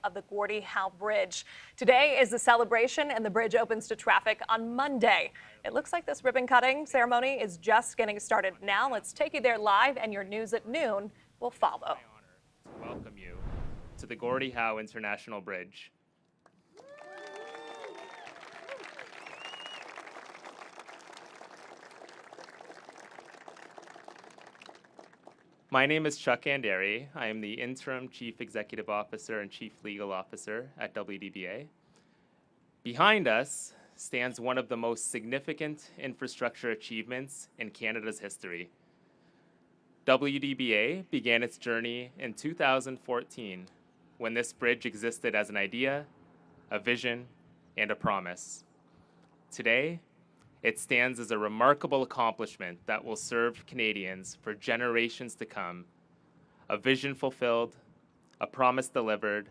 of the Gordie Howe Bridge. Today is the celebration and the bridge opens to traffic on Monday. It looks like this ribbon cutting ceremony is just getting started now. Let's take you there live, and your news at noon will follow. My honor to welcome you to the Gordie Howe International Bridge. My name is Chuck Anderi. I am the Interim Chief Executive Officer and Chief Legal Officer at WDBA. Behind us stands one of the most significant infrastructure achievements in Canada's history. WDBA began its journey in 2014 when this bridge existed as an idea, a vision, and a promise. Today, it stands as a remarkable accomplishment that will serve Canadians for generations to come. A vision fulfilled, a promise delivered,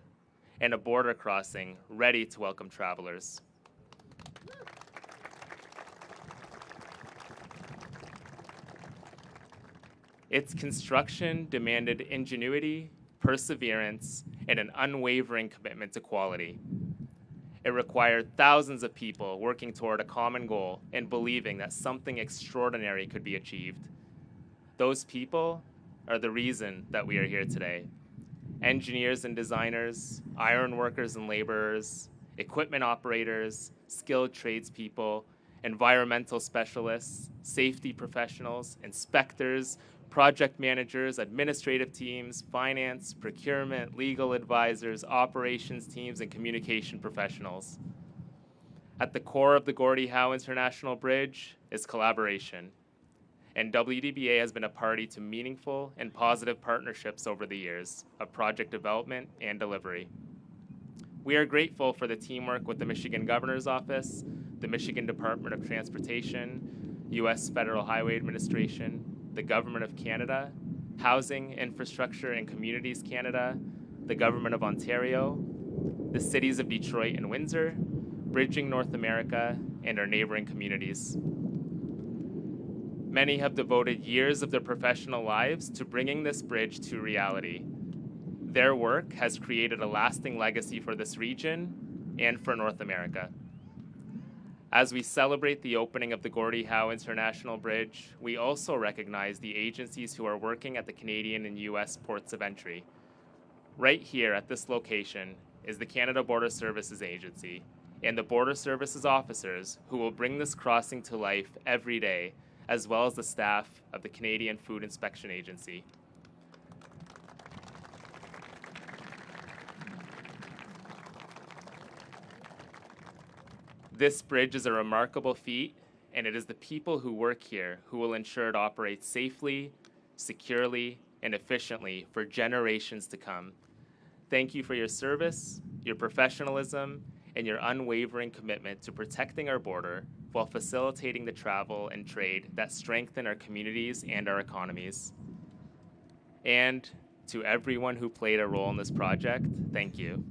and a border crossing ready to welcome travelers. Its construction demanded ingenuity, perseverance, and an unwavering commitment to quality. It required thousands of people working toward a common goal and believing that something extraordinary could be achieved. Those people are the reason that we are here today. Engineers and designers, iron workers and laborers, equipment operators, skilled tradespeople, environmental specialists, safety professionals, inspectors, project managers, administrative teams, finance, procurement, legal advisors, operations teams, and communication professionals. At the core of the Gordie Howe International Bridge is collaboration, and WDBA has been a party to meaningful and positive partnerships over the years of project development and delivery. We are grateful for the teamwork with the Michigan Governor's Office, the Michigan Department of Transportation, U.S. Federal Highway Administration, the Government of Canada, Housing, Infrastructure and Communities Canada, the Government of Ontario, the cities of Detroit and Windsor, Bridging North America, and our neighboring communities. Many have devoted years of their professional lives to bringing this bridge to reality. Their work has created a lasting legacy for this region and for North America. As we celebrate the opening of the Gordie Howe International Bridge, we also recognize the agencies who are working at the Canadian and U.S. ports of entry. Right here at this location is the Canada Border Services Agency and the Border Services officers who will bring this crossing to life every day, as well as the staff of the Canadian Food Inspection Agency. This bridge is a remarkable feat, and it is the people who work here who will ensure it operates safely, securely, and efficiently for generations to come. Thank you for your service, your professionalism, and your unwavering commitment to protecting our border while facilitating the travel and trade that strengthen our communities and our economies. And to everyone who played a role in this project, thank you.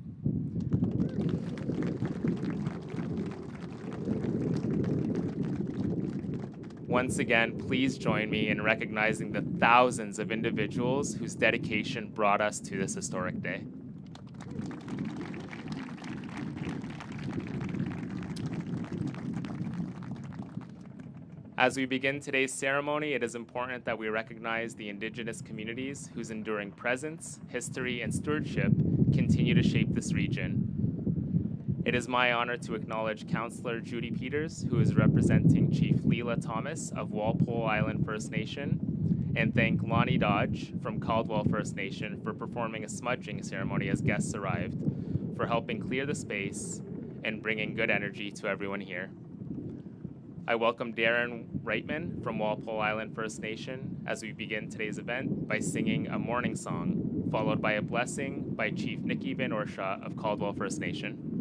Once again, please join me in recognizing the thousands of individuals whose dedication brought us to this historic day. As we begin today's ceremony, it is important that we recognize the Indigenous communities whose enduring presence, history, and stewardship continue to shape this region. It is my honor to acknowledge Councillor Judy Peters, who is representing Chief Leela Thomas of Walpole Island First Nation, and thank Lonnie Dodge from Caldwell First Nation for performing a smudging ceremony as guests arrived, for helping clear the space and bringing good energy to everyone here. I welcome Darren Reitman from Walpole Island First Nation as we begin today's event by singing a morning song, followed by a blessing by Chief Nikki Van Orshaw of Caldwell First Nation.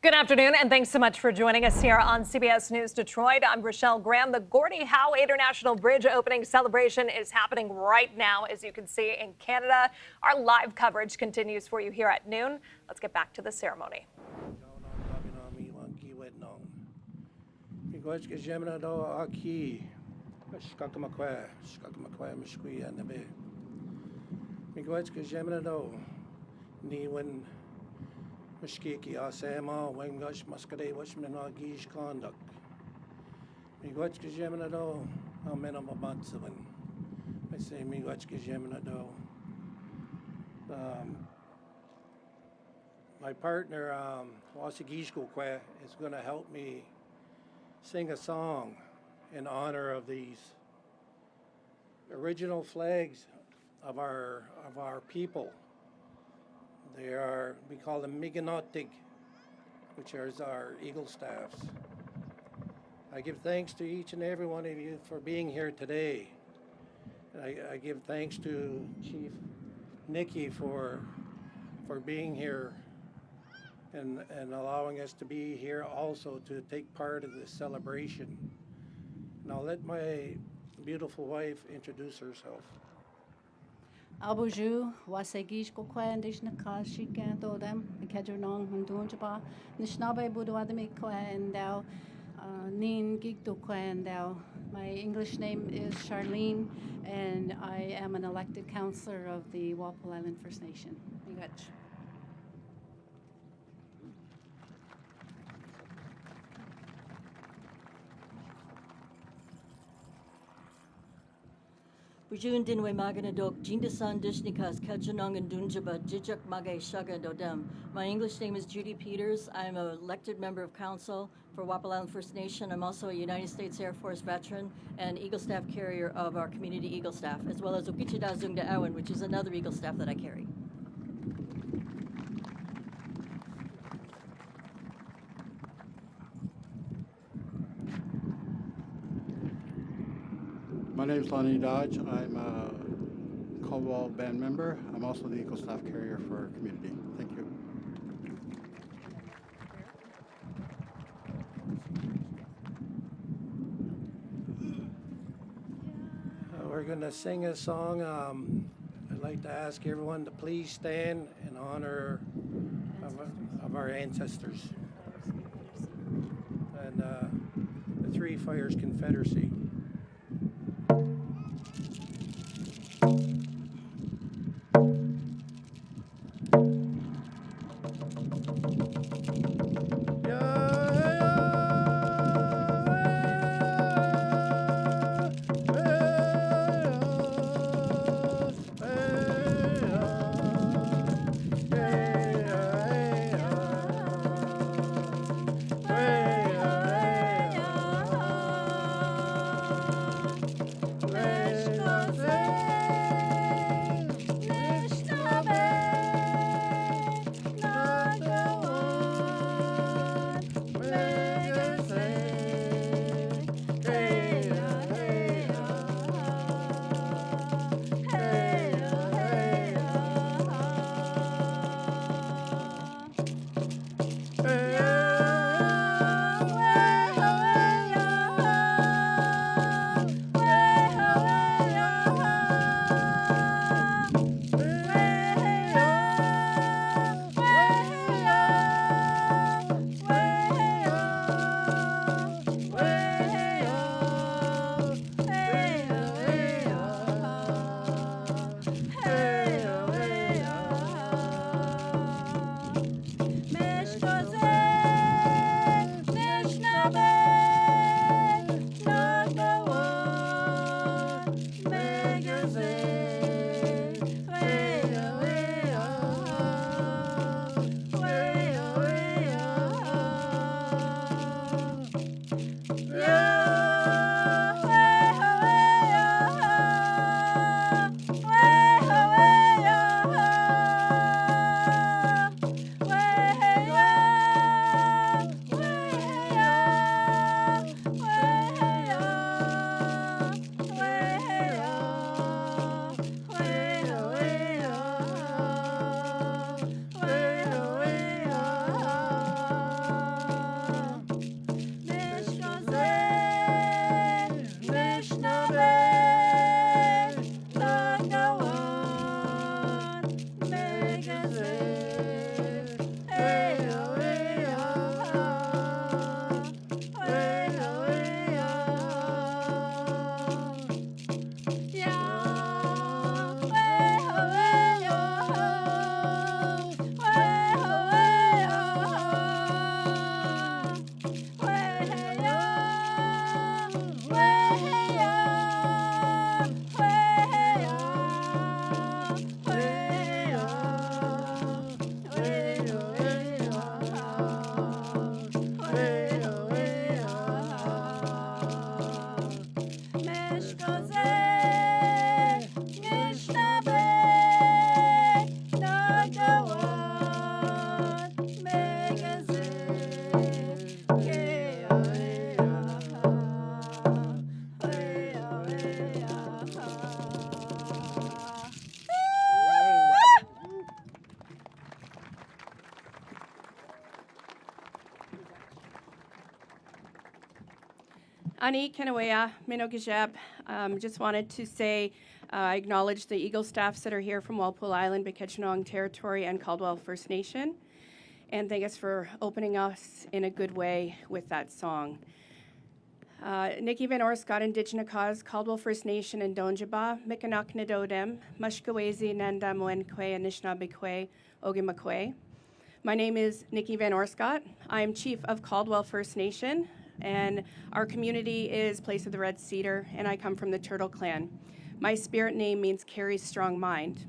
Good afternoon, and thanks so much for joining us here on CBS News Detroit. I'm Rochelle Graham. The Gordie Howe International Bridge opening celebration is happening right now, as you can see, in Canada. Our live coverage continues for you here at noon. Let's get back to the ceremony. Mishkiki Asama, Wengush, Muscadet, Wishman, Gish conduct. Migwachka Geminado, Almenum Abantsavan. I say Migwachka Geminado. My partner, Wasigishko Kwe, is going to help me sing a song in honor of these original flags of our people. We call them Miganotig, which are our eagle staffs. I give thanks to each and every one of you for being here today. I give thanks to Chief Nikki for being here and allowing us to be here also to take part of this celebration. Now let my beautiful wife introduce herself. Abuju, Wasegish Kokwandish Nakashi Kantodem, the Kedronong Hundunjaba, Nishnabe Buduadami Kwandao, Nin Gigdo Kwandao. My English name is Charlene, and I am an elected councillor of the Walpole Island First Nation. Migach. Bujun dinwe maganadok, jindasan dishnikas, kajanong and dunjaba, jijak mage shaga dodem. My English name is Judy Peters. I'm an elected member of council for Walpole Island First Nation. I'm also a United States Air Force veteran and Eagle Staff carrier of our community Eagle Staff, as well as Ukichida Zungda Awan, which is another Eagle Staff that I carry. My name is Lonnie Dodge. I'm a Caldwell band member. I'm also the Eagle Staff carrier for our community. Thank you. We're going to sing a song. I'd like to ask everyone to please stand in honor of our ancestors and the Three Fires Confederacy. Ani Kenawea, Minogajeb. Just wanted to say I acknowledge the Eagle staffs that are here from Walpole Island, Bikechenong Territory, and Caldwell First Nation. And thank us for opening us in a good way with that song. Nikki Van Orscott, Indigenous Cause, Caldwell First Nation, and Donjaba, Mikanak Nadodem, Mushkawezi, Nanda Mwenkwe, Anishinabekwe, Ogimakwe. My name is Nikki Van Orscott. I'm Chief of Caldwell First Nation, and our community is Place of the Red Cedar, and I come from the Turtle Clan. My spirit name means Carrie's strong mind.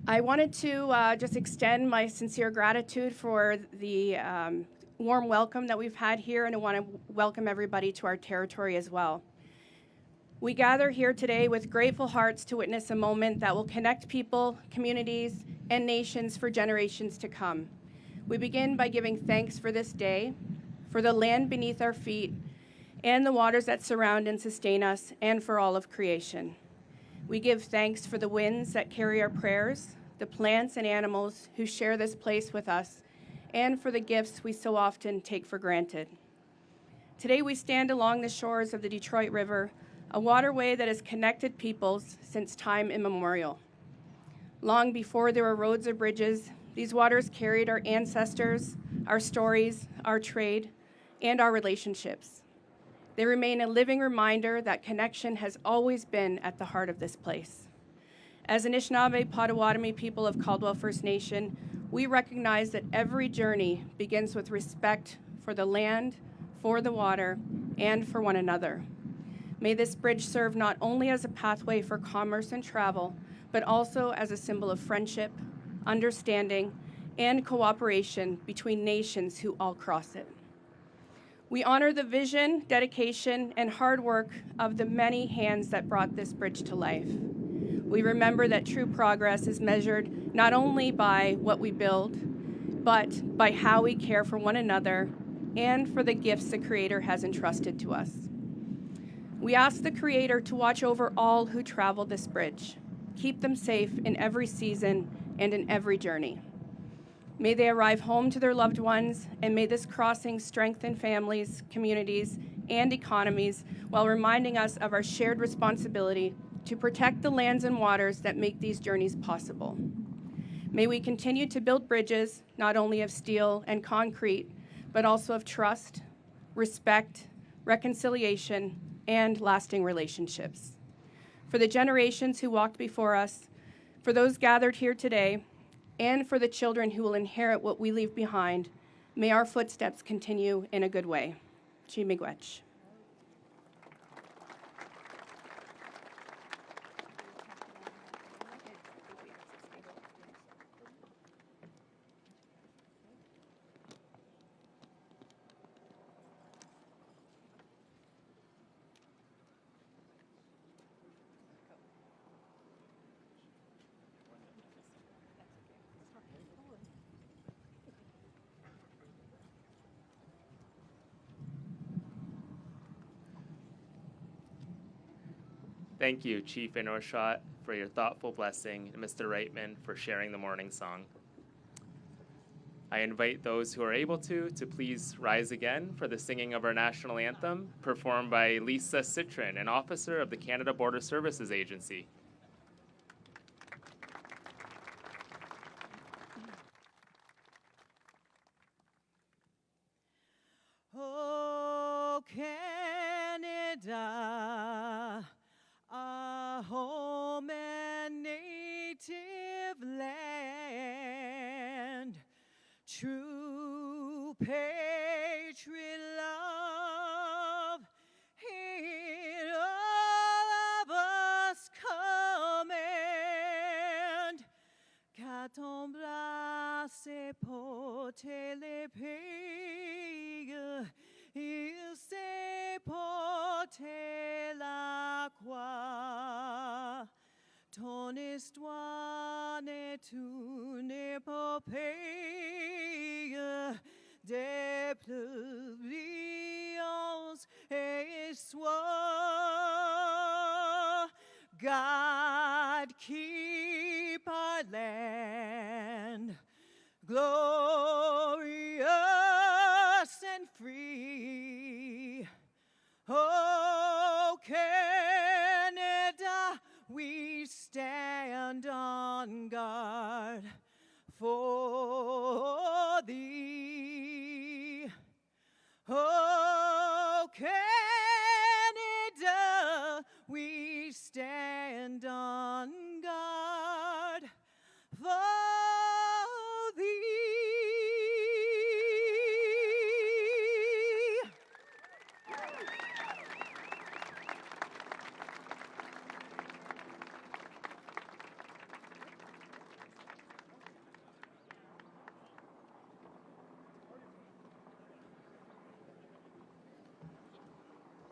I wanted to just extend my sincere gratitude for the warm welcome that we've had here, and I want to welcome everybody to our territory as well. We gather here today with grateful hearts to witness a moment that will connect people, communities, and nations for generations to come. We begin by giving thanks for this day, for the land beneath our feet, and the waters that surround and sustain us, and for all of creation. We give thanks for the winds that carry our prayers, the plants and animals who share this place with us, and for the gifts we so often take for granted. Today we stand along the shores of the Detroit River, a waterway that has connected peoples since time immemorial. Long before there were roads or bridges, these waters carried our ancestors, our stories, our trade, and our relationships. They remain a living reminder that connection has always been at the heart of this place. As Anishinaabe Potawatomi people of Caldwell First Nation, we recognize that every journey begins with respect for the land, for the water, and for one another. May this bridge serve not only as a pathway for commerce and travel, but also as a symbol of friendship, understanding, and cooperation between nations who all cross it. We honor the vision, dedication, and hard work of the many hands that brought this bridge to life. We remember that true progress is measured not only by what we build, but by how we care for one another and for the gifts the Creator has entrusted to us. We ask the Creator to watch over all who travel this bridge, keep them safe in every season and in every journey. May they arrive home to their loved ones, and may this crossing strengthen families, communities, and economies while reminding us of our shared responsibility to protect the lands and waters that make these journeys possible. May we continue to build bridges, not only of steel and concrete, but also of trust, respect, reconciliation, and lasting relationships. For the generations who walked before us, for those gathered here today, and for the children who will inherit what we leave behind, may our footsteps continue in a good way. Chi miigwech. Thank you, Chief Van Orscott, for your thoughtful blessing, and Mr. Reitman for sharing the morning song. I invite those who are able to please rise again for the singing of our national anthem, performed by Lisa Citron, an officer of the Canada Border Services Agency. Oh, Canada, our home and native land, true patriot love, in all of us command. Quand embrasse porter les pays, il sait porter la croix. Ton histoire n'est une épopée des plus brillantes histoires. God keep our land glorious and free.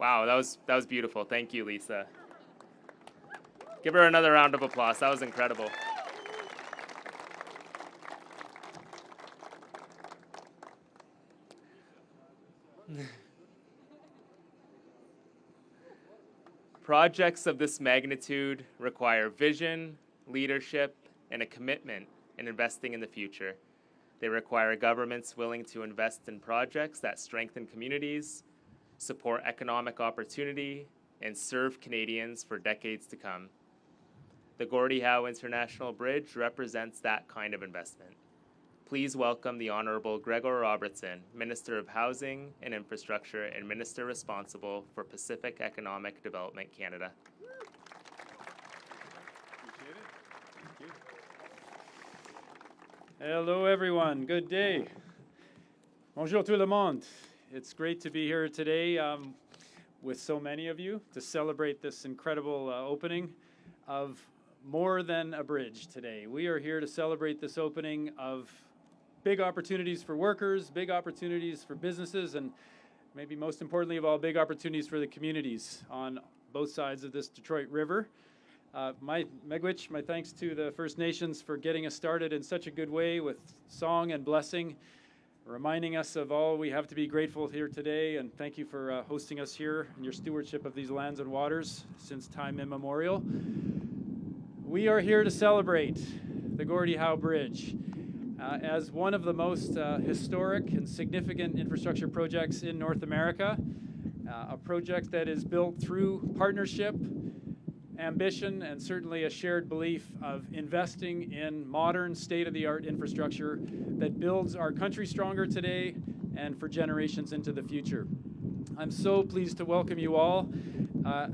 Wow, that was beautiful. Thank you, Lisa. Give her another round of applause. That was incredible. Projects of this magnitude require vision, leadership, and a commitment in investing in the future. They require governments willing to invest in projects that strengthen communities, support economic opportunity, and serve Canadians for decades to come. The Gordie Howe International Bridge represents that kind of investment. Please welcome the Honourable Gregor Robertson, Minister of Housing and Infrastructure and Minister responsible for Pacific Economic Development Canada. Appreciate it. Thank you. Hello, everyone. Good day. Bonjour tout le monde. It's great to be here today with so many of you to celebrate this incredible opening of more than a bridge today. We are here to celebrate this opening of big opportunities for workers, big opportunities for businesses, and maybe most importantly of all, big opportunities for the communities on both sides of this Detroit River. My thanks to the First Nations for getting us started in such a good way with song and blessing, reminding us of all we have to be grateful here today, and thank you for hosting us here in your stewardship of these lands and waters since time immemorial. We are here to celebrate the Gordie Howe Bridge as one of the most historic and significant infrastructure projects in North America, a project that is built through partnership, ambition, and certainly a shared belief of investing in modern, state-of-the-art infrastructure that builds our country stronger today and for generations into the future. I'm so pleased to welcome you all. I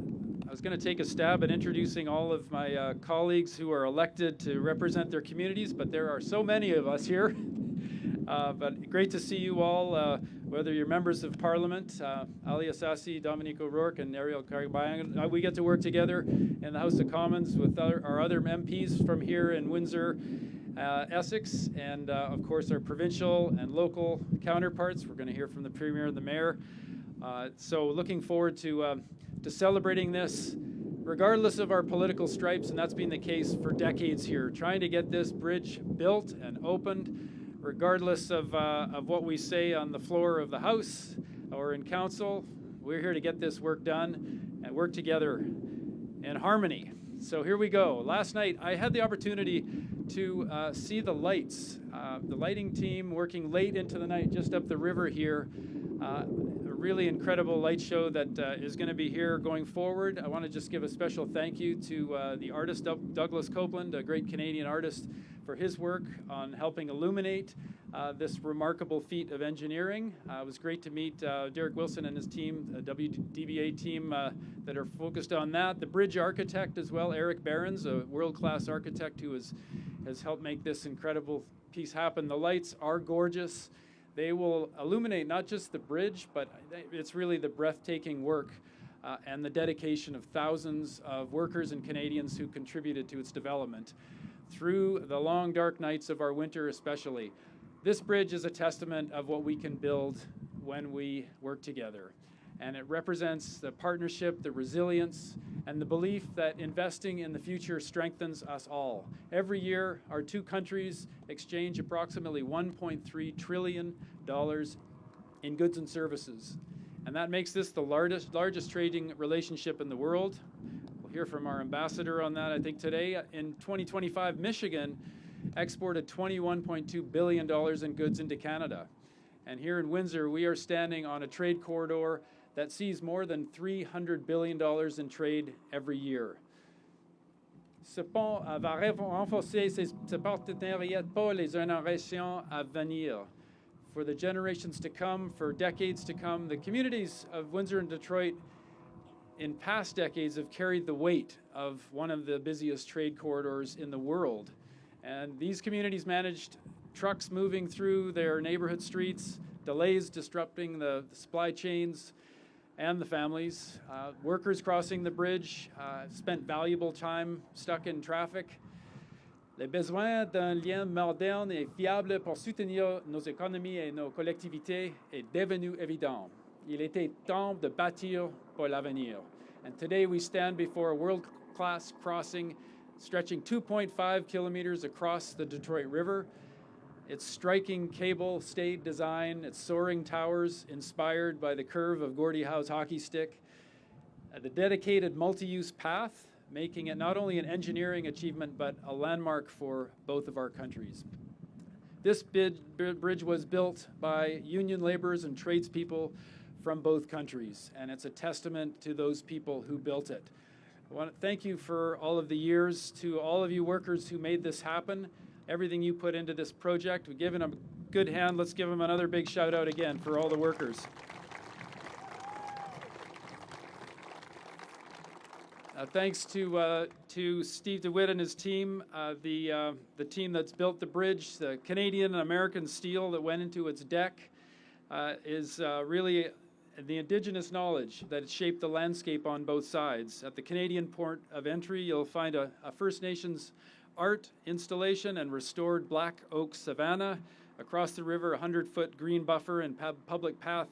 was going to take a stab at introducing all of my colleagues who are elected to represent their communities, but there are so many of us here. But great to see you all, whether you're members of Parliament, Ali Assasi, Dominique O'Rourke, and Ariel Karibayan. We get to work together in the House of Commons with our other MPs from here in Windsor, Essex, and of course our provincial and local counterparts. We're going to hear from the Premier and the Mayor. So looking forward to celebrating this, regardless of our political stripes, and that's been the case for decades here, trying to get this bridge built and opened, regardless of what we say on the floor of the House or in Council. We're here to get this work done and work together in harmony. So here we go. Last night, I had the opportunity to see the lights. The lighting team working late into the night just up the river here. A really incredible light show that is going to be here going forward. I want to just give a special thank you to the artist Douglas Copeland, a great Canadian artist, for his work on helping illuminate this remarkable feat of engineering. It was great to meet Derek Wilson and his team, the WDBA team that are focused on that. The bridge architect as well, Eric Behrens, a world-class architect who has helped make this incredible piece happen. The lights are gorgeous. They will illuminate not just the bridge, but it's really the breathtaking work and the dedication of thousands of workers and Canadians who contributed to its development through the long, dark nights of our winter especially. This bridge is a testament of what we can build when we work together. And it represents the partnership, the resilience, and the belief that investing in the future strengthens us all. Every year, our two countries exchange approximately $1.3 trillion in goods and services. And that makes this the largest trading relationship in the world. We'll hear from our ambassador on that, I think, today. In 2025, Michigan exported $21.2 billion in goods into Canada. And here in Windsor, we are standing on a trade corridor that sees more than $300 billion in trade every year. Ce pont va renforcer ces partenariats pour les générations à venir. For the generations to come, for decades to come, the communities of Windsor and Detroit in past decades have carried the weight of one of the busiest trade corridors in the world. And these communities managed trucks moving through their neighborhood streets, delays disrupting the supply chains and the families, workers crossing the bridge, spent valuable time stuck in traffic. Le besoin d'un lien moderne et fiable pour soutenir nos économies et nos collectivités est devenu évident. Il était temps de bâtir pour l'avenir. And today we stand before a world-class crossing stretching 2.5 kilometers across the Detroit River. Its striking cable-stayed design, its soaring towers inspired by the curve of Gordie Howe's hockey stick, the dedicated multi-use path, making it not only an engineering achievement but a landmark for both of our countries. This bridge was built by union laborers and tradespeople from both countries, and it's a testament to those people who built it. I want to thank you for all of the years, to all of you workers who made this happen, everything you put into this project. We've given them a good hand. Let's give them another big shout out again for all the workers. Thanks to Steve DeWitt and his team, the team that's built the bridge, the Canadian and American steel that went into its deck is really the indigenous knowledge that shaped the landscape on both sides. At the Canadian port of entry, you'll find a First Nations art installation and restored black oak savanna. Across the river, a 100-foot green buffer and public path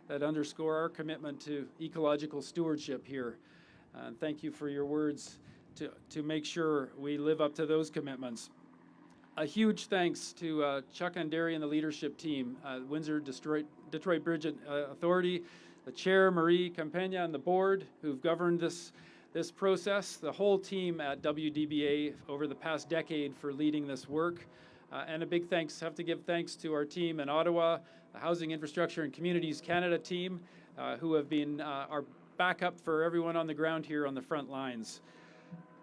that underscore our commitment to ecological stewardship here. Thank you for your words to make sure we live up to those commitments. A huge thanks to Chuck Undery and the leadership team, Windsor Detroit Bridge Authority, the chair, Marie Campagna, and the board who've governed this process, the whole team at WDBA over the past decade for leading this work. And a big thanks, have to give thanks to our team in Ottawa, the Housing Infrastructure and Communities Canada team, who have been our backup for everyone on the ground here on the front lines.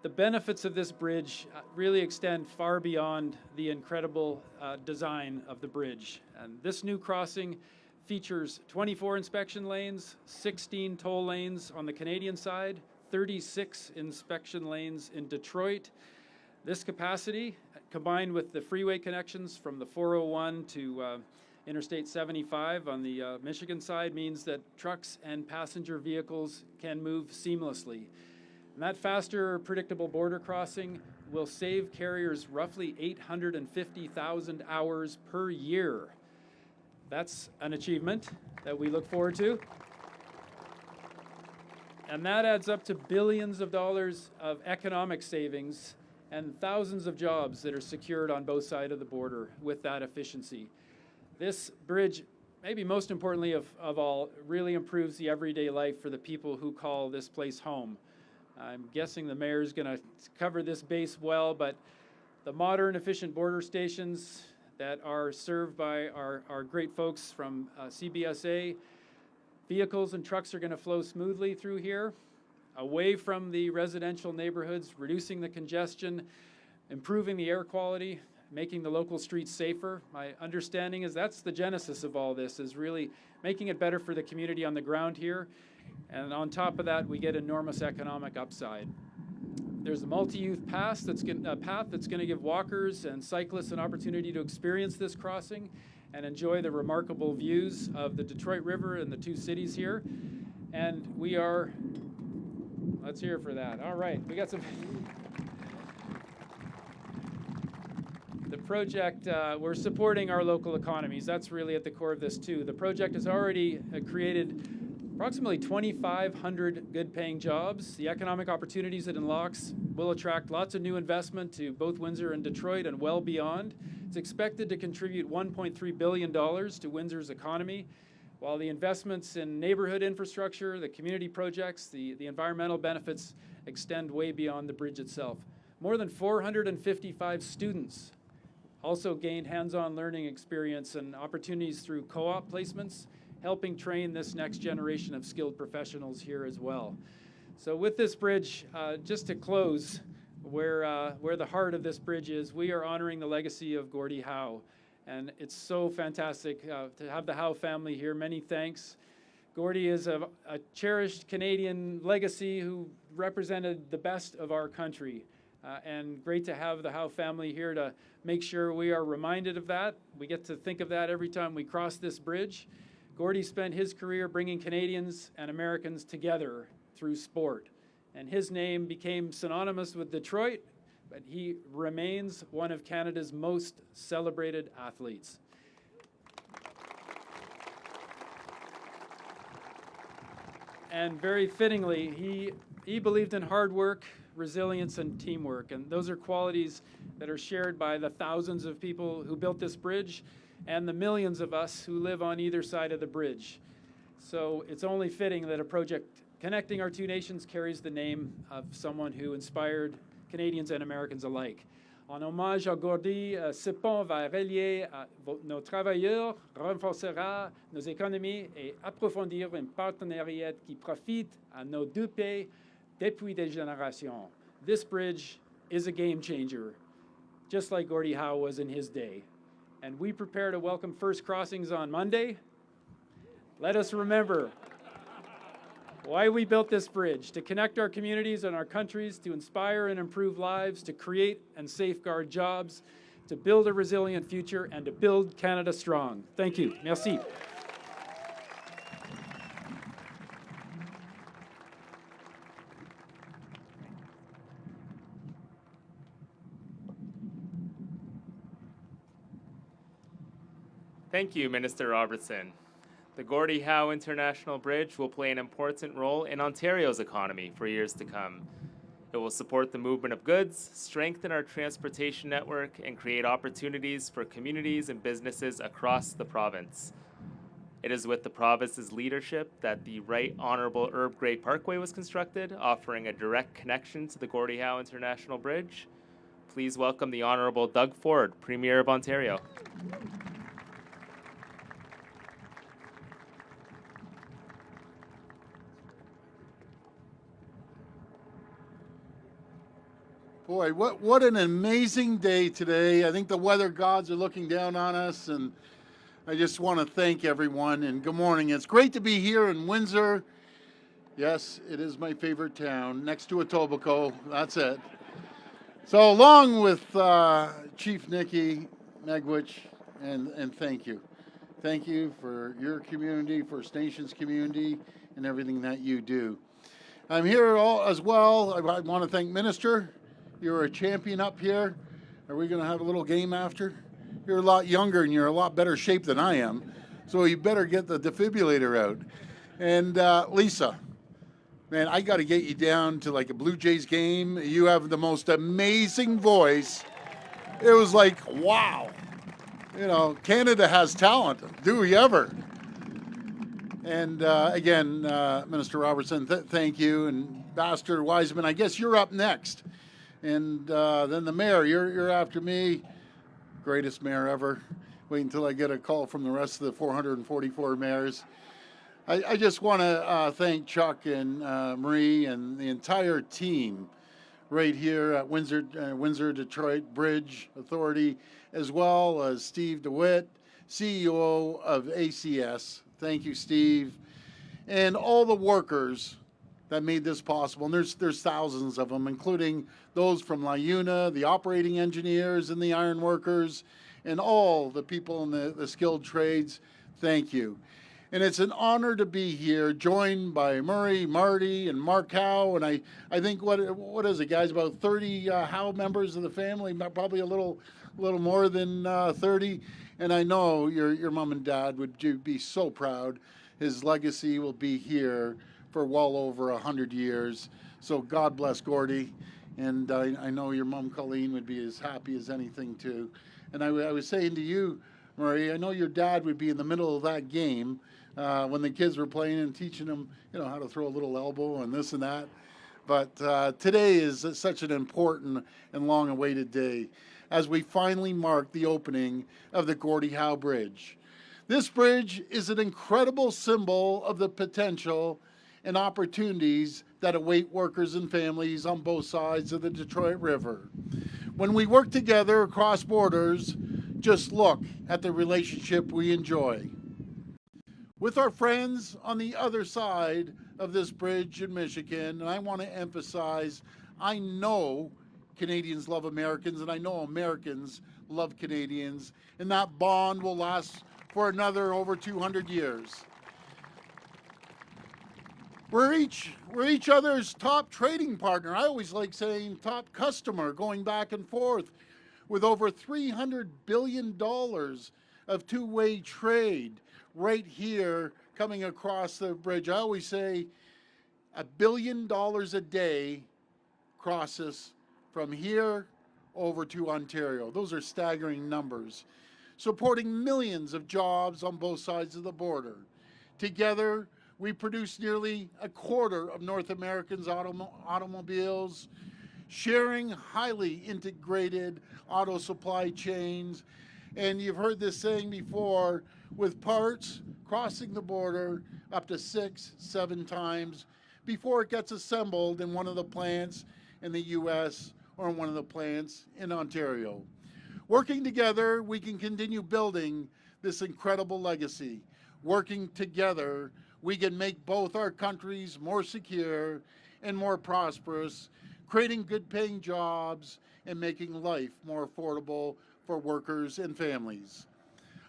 The benefits of this bridge really extend far beyond the incredible design of the bridge. And this new crossing features 24 inspection lanes, 16 toll lanes on the Canadian side, 36 inspection lanes in Detroit. This capacity, combined with the freeway connections from the 401 to Interstate 75 on the Michigan side, means that trucks and passenger vehicles can move seamlessly. And that faster, predictable border crossing will save carriers roughly 850,000 hours per year. That's an achievement that we look forward to. And that adds up to billions of dollars of economic savings and thousands of jobs that are secured on both sides of the border with that efficiency. This bridge, maybe most importantly of all, really improves the everyday life for the people who call this place home. I'm guessing the mayor's going to cover this base well, but the modern, efficient border stations that are served by our great folks from CBSA, vehicles and trucks are going to flow smoothly through here, away from the residential neighborhoods, reducing the congestion, improving the air quality, making the local streets safer. My understanding is that's the genesis of all this, is really making it better for the community on the ground here. And on top of that, we get enormous economic upside. There's a multi-use path that's going to give walkers and cyclists an opportunity to experience this crossing and enjoy the remarkable views of the Detroit River and the two cities here. And we are, let's hear for that. All right, we got some. The project, we're supporting our local economies. That's really at the core of this too. The project has already created approximately 2,500 good-paying jobs. The economic opportunities it unlocks will attract lots of new investment to both Windsor and Detroit and well beyond. It's expected to contribute $1.3 billion to Windsor's economy, while the investments in neighborhood infrastructure, the community projects, the environmental benefits extend way beyond the bridge itself. More than 455 students also gained hands-on learning experience and opportunities through co-op placements, helping train this next generation of skilled professionals here as well. So with this bridge, just to close, where the heart of this bridge is, we are honoring the legacy of Gordie Howe. And it's so fantastic to have the Howe family here. Many thanks. Gordie is a cherished Canadian legacy who represented the best of our country. And great to have the Howe family here to make sure we are reminded of that. We get to think of that every time we cross this bridge. Gordie spent his career bringing Canadians and Americans together through sport. And his name became synonymous with Detroit, but he remains one of Canada's most celebrated athletes. And very fittingly, he believed in hard work, resilience, and teamwork. And those are qualities that are shared by the thousands of people who built this bridge and the millions of us who live on either side of the bridge. So it's only fitting that a project connecting our two nations carries the name of someone who inspired Canadians and Americans alike. En hommage à Gordie, ce pont va relier nos travailleurs, renforcera nos économies et approfondir un partenariat qui profite à nos deux pays depuis des générations. This bridge is a game changer, just like Gordie Howe was in his day. And we prepare to welcome first crossings on Monday. Let us remember why we built this bridge: to connect our communities and our countries, to inspire and improve lives, to create and safeguard jobs, to build a resilient future, and to build Canada strong. Thank you. Merci. Thank you, Minister Robertson. The Gordie Howe International Bridge will play an important role in Ontario's economy for years to come. It will support the movement of goods, strengthen our transportation network, and create opportunities for communities and businesses across the province. It is with the province's leadership that the Right Honourable Herb Gray Parkway was constructed, offering a direct connection to the Gordie Howe International Bridge. Please welcome the Honourable Doug Ford, Premier of Ontario. Boy, what an amazing day today. I think the weather gods are looking down on us, and I just want to thank everyone, and good morning. It's great to be here in Windsor. Yes, it is my favorite town, next to Etobicoke, that's it. So along with Chief Nikki Megwich, and thank you. Thank you for your community, First Nations community, and everything that you do. I'm here as well. I want to thank Minister. You're a champion up here. Are we going to have a little game after? You're a lot younger and you're a lot better shape than I am, so you better get the defibrillator out. And Lisa, man, I got to get you down to like a Blue Jays game. You have the most amazing voice. It was like, wow. You know, Canada has talent. Do we ever? And again, Minister Robertson, thank you. And Ambassador Wiseman, I guess you're up next. And then the mayor, you're after me. Greatest mayor ever. Wait until I get a call from the rest of the 444 mayors. I just want to thank Chuck and Marie and the entire team right here at Windsor Detroit Bridge Authority, as well as Steve DeWitt, CEO of ACS. Thank you, Steve. And all the workers that made this possible. And there's thousands of them, including those from LIUNA, the operating engineers and the iron workers, and all the people in the skilled trades. Thank you. And it's an honor to be here, joined by Murray, Marty, and Mark Howe. And I think, what is it, guys, about 30 Howe members of the family, probably a little more than 30. And I know your mom and dad would be so proud. His legacy will be here for well over 100 years. So God bless Gordie. And I know your mom, Colleen, would be as happy as anything, too. And I was saying to you, Murray, I know your dad would be in the middle of that game when the kids were playing and teaching them, how to throw a little elbow and this and that. But today is such an important and long-awaited day as we finally mark the opening of the Gordie Howe Bridge. This bridge is an incredible symbol of the potential and opportunities that await workers and families on both sides of the Detroit River. When we work together across borders, just look at the relationship we enjoy. With our friends on the other side of this bridge in Michigan, and I want to emphasize, I know Canadians love Americans, and I know Americans love Canadians, and that bond will last for another over 200 years. We're each other's top trading partner. I always like saying top customer, going back and forth with over $300 billion of two-way trade right here coming across the bridge. I always say $1 billion a day crosses from here over to Ontario. Those are staggering numbers, supporting millions of jobs on both sides of the border. Together, we produce nearly a quarter of North Americans' automobiles, sharing highly integrated auto supply chains. And you've heard this saying before, with parts crossing the border up to 6-7 times before it gets assembled in one of the plants in the US or in one of the plants in Ontario. Working together, we can continue building this incredible legacy. Working together, we can make both our countries more secure and more prosperous, creating good-paying jobs and making life more affordable for workers and families.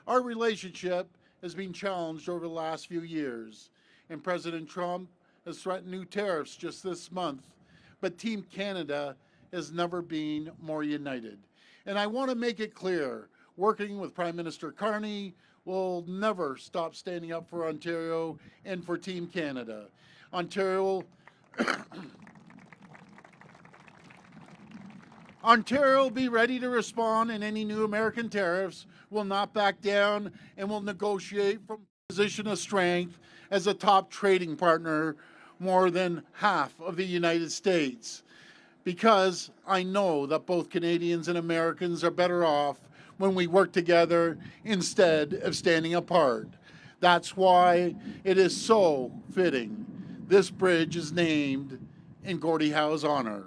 Our relationship has been challenged over the last few years, and President Trump has threatened new tariffs just this month, but Team Canada has never been more united. And I want to make it clear, working with Prime Minister Carney, will never stop standing up for Ontario and for Team Canada. Ontario will be ready to respond, and any new American tariffs will not back down and will negotiate from a position of strength as a top trading partner more than half of the United States. Because I know that both Canadians and Americans are better off when we work together instead of standing apart. That's why it is so fitting this bridge is named in Gordie Howe's honor.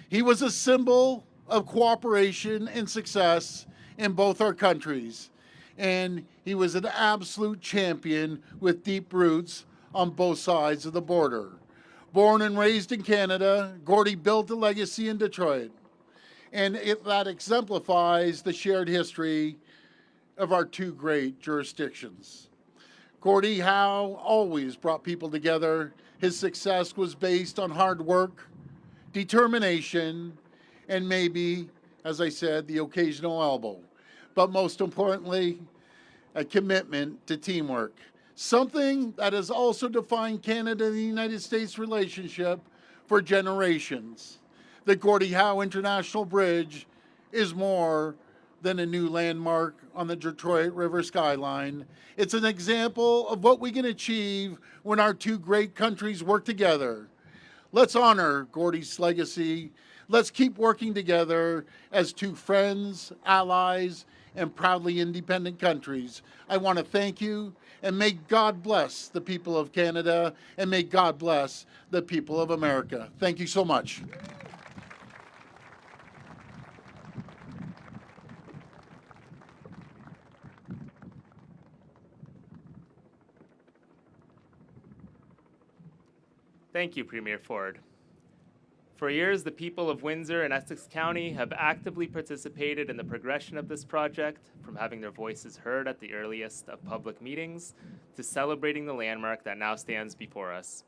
He was a symbol of cooperation and success in both our countries, and he was an absolute champion with deep roots on both sides of the border. Born and raised in Canada, Gordie built a legacy in Detroit, and that exemplifies the shared history of our two great jurisdictions. Gordie Howe always brought people together. His success was based on hard work, determination, and maybe, as I said, the occasional elbow. But most importantly, a commitment to teamwork. Something that has also defined Canada and the United States relationship for generations. The Gordie Howe International Bridge is more than a new landmark on the Detroit River skyline. It's an example of what we can achieve when our two great countries work together. Let's honor Gordie's legacy. Let's keep working together as two friends, allies, and proudly independent countries. I want to thank you, and may God bless the people of Canada, and may God bless the people of America. Thank you so much. Thank you, Premier Ford. For years, the people of Windsor and Essex County have actively participated in the progression of this project, from having their voices heard at the earliest of public meetings to celebrating the landmark that now stands before us.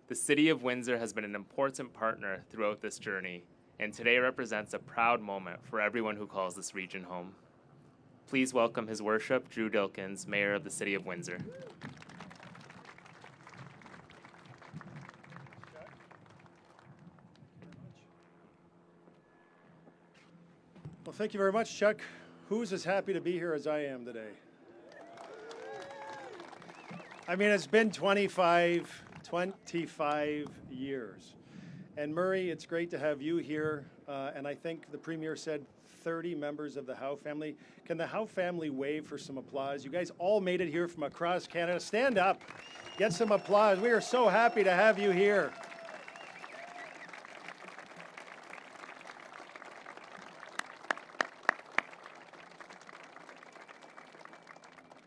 The City of Windsor has been an important partner throughout this journey, and today represents a proud moment for everyone who calls this region home. Please welcome His Worship Drew Dilkins, Mayor of the City of Windsor. Well, thank you very much, Chuck. Who's as happy to be here as I am today? I mean, it's been 25 years. And Murray, it's great to have you here. And I think the Premier said 30 members of the Howe family. Can the Howe family wave for some applause? You guys all made it here from across Canada. Stand up, get some applause. We are so happy to have you here.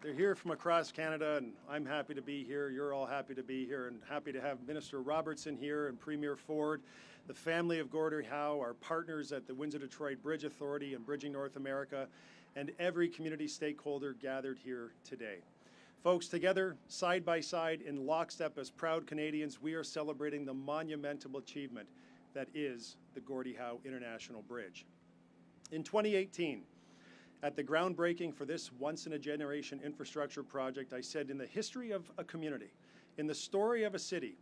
They're here from across Canada, and I'm happy to be here. You're all happy to be here, and happy to have Minister Robertson here and Premier Ford, the family of Gordie Howe, our partners at the Windsor-Detroit Bridge Authority and Bridging North America, and every community stakeholder gathered here today. Folks, together, side by side, in lockstep as proud Canadians, we are celebrating the monumental achievement that is the Gordie Howe International Bridge. In 2018, at the groundbreaking for this once-in-a-generation infrastructure project, I said, in the history of a community, in the story of a city,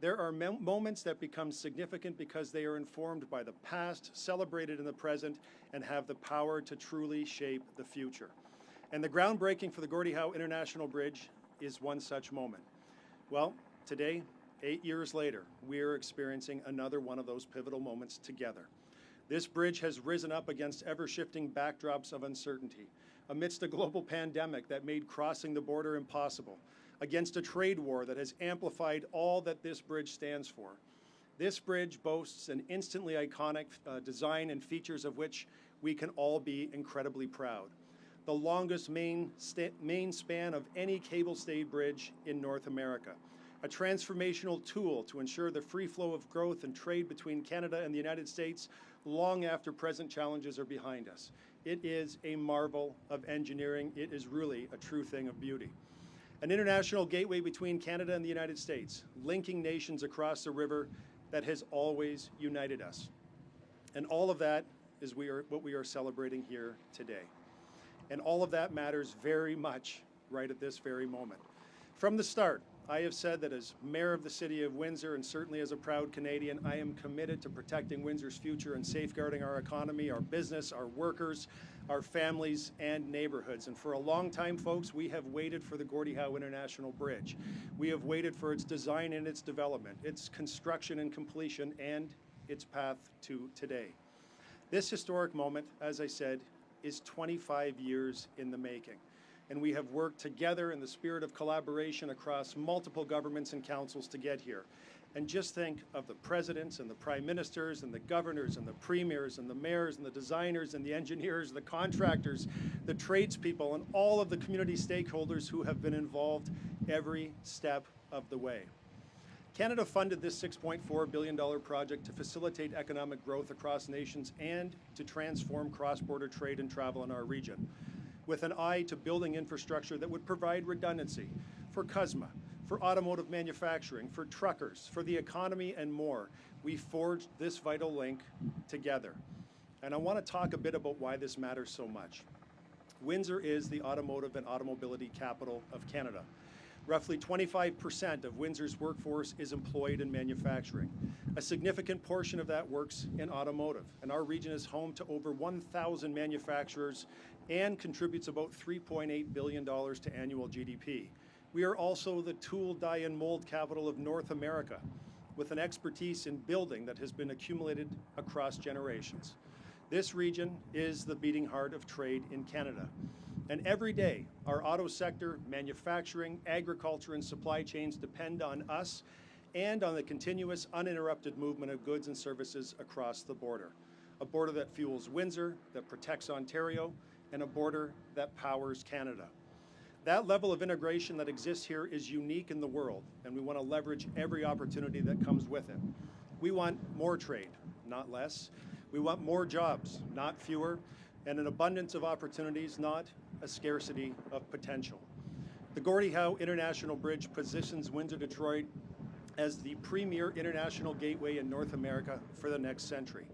There are moments that become significant because they are informed by the past, celebrated in the present, and have the power to truly shape the future. And the groundbreaking for the Gordie Howe International Bridge is one such moment. Well, today, 8 years later, we are experiencing another one of those pivotal moments together. This bridge has risen up against ever-shifting backdrops of uncertainty, amidst a global pandemic that made crossing the border impossible, against a trade war that has amplified all that this bridge stands for. This bridge boasts an instantly iconic design and features of which we can all be incredibly proud. The longest main span of any cable-stayed bridge in North America, a transformational tool to ensure the free flow of growth and trade between Canada and the United States long after present challenges are behind us. It is a marvel of engineering. It is really a true thing of beauty. An international gateway between Canada and the United States, linking nations across the river that has always united us. And all of that is what we are celebrating here today. And all of that matters very much right at this very moment. From the start, I have said that as Mayor of the City of Windsor, and certainly as a proud Canadian, I am committed to protecting Windsor's future and safeguarding our economy, our business, our workers, our families, and neighborhoods. And for a long time, folks, we have waited for the Gordie Howe International Bridge. We have waited for its design and its development, its construction and completion, and its path to today. This historic moment, as I said, is 25 years in the making. And we have worked together in the spirit of collaboration across multiple governments and councils to get here. And just think of the presidents and the prime ministers and the governors and the premiers and the mayors and the designers and the engineers, the contractors, the tradespeople, and all of the community stakeholders who have been involved every step of the way. Canada funded this $6.4 billion project to facilitate economic growth across nations and to transform cross-border trade and travel in our region, with an eye to building infrastructure that would provide redundancy for CUSMA, for automotive manufacturing, for truckers, for the economy, and more. We forged this vital link together. And I want to talk a bit about why this matters so much. Windsor is the automotive and automobility capital of Canada. Roughly 25% of Windsor's workforce is employed in manufacturing. A significant portion of that works in automotive, and our region is home to over 1,000 manufacturers and contributes about $3.8 billion to annual GDP. We are also the tool, die, and mold capital of North America, with an expertise in building that has been accumulated across generations. This region is the beating heart of trade in Canada. And every day, our auto sector, manufacturing, agriculture, and supply chains depend on us and on the continuous, uninterrupted movement of goods and services across the border. A border that fuels Windsor, that protects Ontario, and a border that powers Canada. That level of integration that exists here is unique in the world, and we want to leverage every opportunity that comes with it. We want more trade, not less. We want more jobs, not fewer, and an abundance of opportunities, not a scarcity of potential. The Gordie Howe International Bridge positions Windsor-Detroit as the premier international gateway in North America for the next century.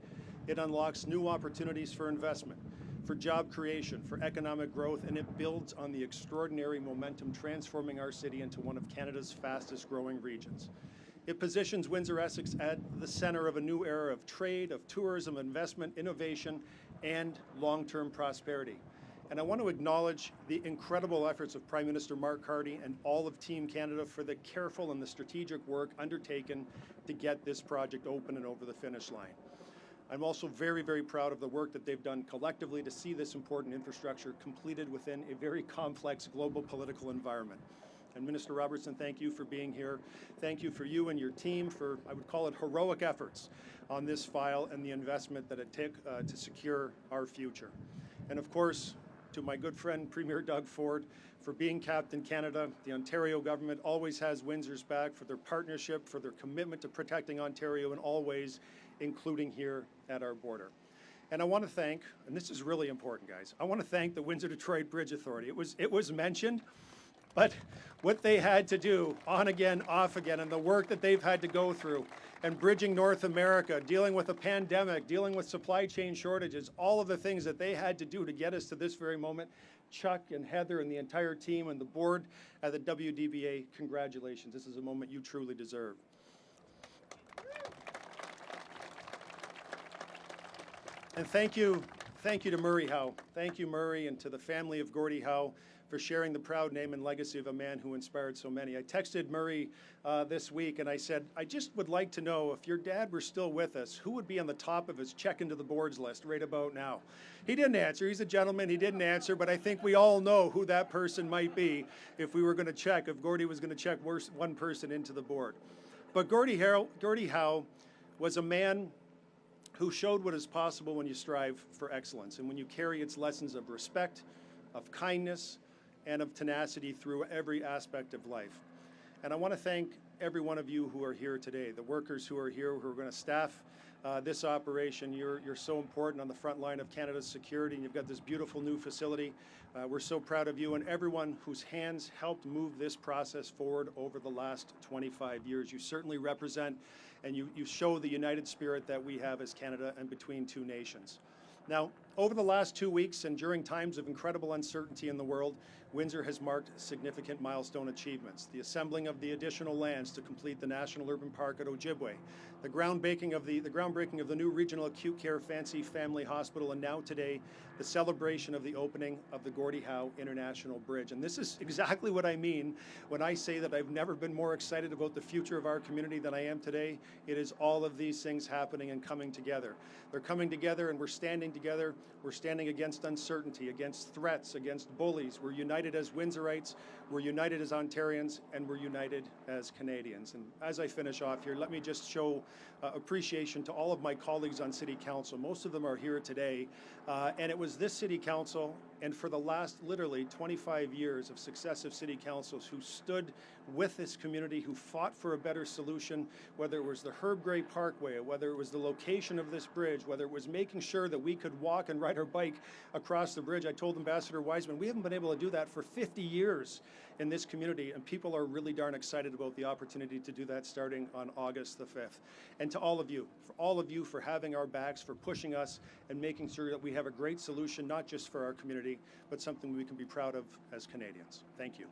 It unlocks new opportunities for investment, for job creation, for economic growth, and it builds on the extraordinary momentum transforming our city into one of Canada's fastest growing regions. It positions Windsor-Essex at the center of a new era of trade, of tourism, investment, innovation, and long-term prosperity. And I want to acknowledge the incredible efforts of Prime Minister Mark Carney and all of Team Canada for the careful and the strategic work undertaken to get this project open and over the finish line. I'm also very, very proud of the work that they've done collectively to see this important infrastructure completed within a very complex global political environment. And Minister Robertson, thank you for being here. Thank you for you and your team for, I would call it, heroic efforts on this file and the investment that it took to secure our future. And of course, to my good friend Premier Doug Ford for being Captain Canada. The Ontario government always has Windsor's back for their partnership, for their commitment to protecting Ontario in all ways, including here at our border. And I want to thank, and this is really important, guys, I want to thank the Windsor-Detroit Bridge Authority. It was mentioned, but what they had to do on again, off again, and the work that they've had to go through, and bridging North America, dealing with a pandemic, dealing with supply chain shortages, all of the things that they had to do to get us to this very moment. Chuck and Heather and the entire team and the board at the WDBA, congratulations. This is a moment you truly deserve. And thank you to Murray Howe. Thank you, Murray, and to the family of Gordie Howe for sharing the proud name and legacy of a man who inspired so many. I texted Murray this week and I said, I just would like to know if your dad were still with us, who would be on the top of his check into the boards list right about now? He didn't answer. He's a gentleman. He didn't answer, but I think we all know who that person might be if we were going to check, if Gordie was going to check one person into the board. But Gordie Howe was a man who showed what is possible when you strive for excellence and when you carry its lessons of respect, of kindness, and of tenacity through every aspect of life. And I want to thank every one of you who are here today, the workers who are here, who are going to staff this operation. You're so important on the front line of Canada's security, and you've got this beautiful new facility. We're so proud of you and everyone whose hands helped move this process forward over the last 25 years. You certainly represent and you show the united spirit that we have as Canada and between two nations. Now, over the last 2 weeks and during times of incredible uncertainty in the world, Windsor has marked significant milestone achievements. The assembling of the additional lands to complete the National Urban Park at Ojibwe, the groundbreaking of the new Regional Acute Care Fancy Family Hospital, and now today, the celebration of the opening of the Gordie Howe International Bridge. And this is exactly what I mean when I say that I've never been more excited about the future of our community than I am today. It is all of these things happening and coming together. They're coming together and we're standing together. We're standing against uncertainty, against threats, against bullies. We're united as Windsorites, we're united as Ontarians, and we're united as Canadians. And as I finish off here, let me just show appreciation to all of my colleagues on City Council. Most of them are here today, and it was this City Council, and for the last literally 25 years of successive City Councils who stood with this community, who fought for a better solution, whether it was the Herb Gray Parkway, whether it was the location of this bridge, whether it was making sure that we could walk and ride our bike across the bridge. I told Ambassador Wiseman, we haven't been able to do that for 50 years in this community, and people are really darn excited about the opportunity to do that starting on August the 5th. And to all of you for having our backs, for pushing us and making sure that we have a great solution, not just for our community, but something we can be proud of as Canadians. Thank you.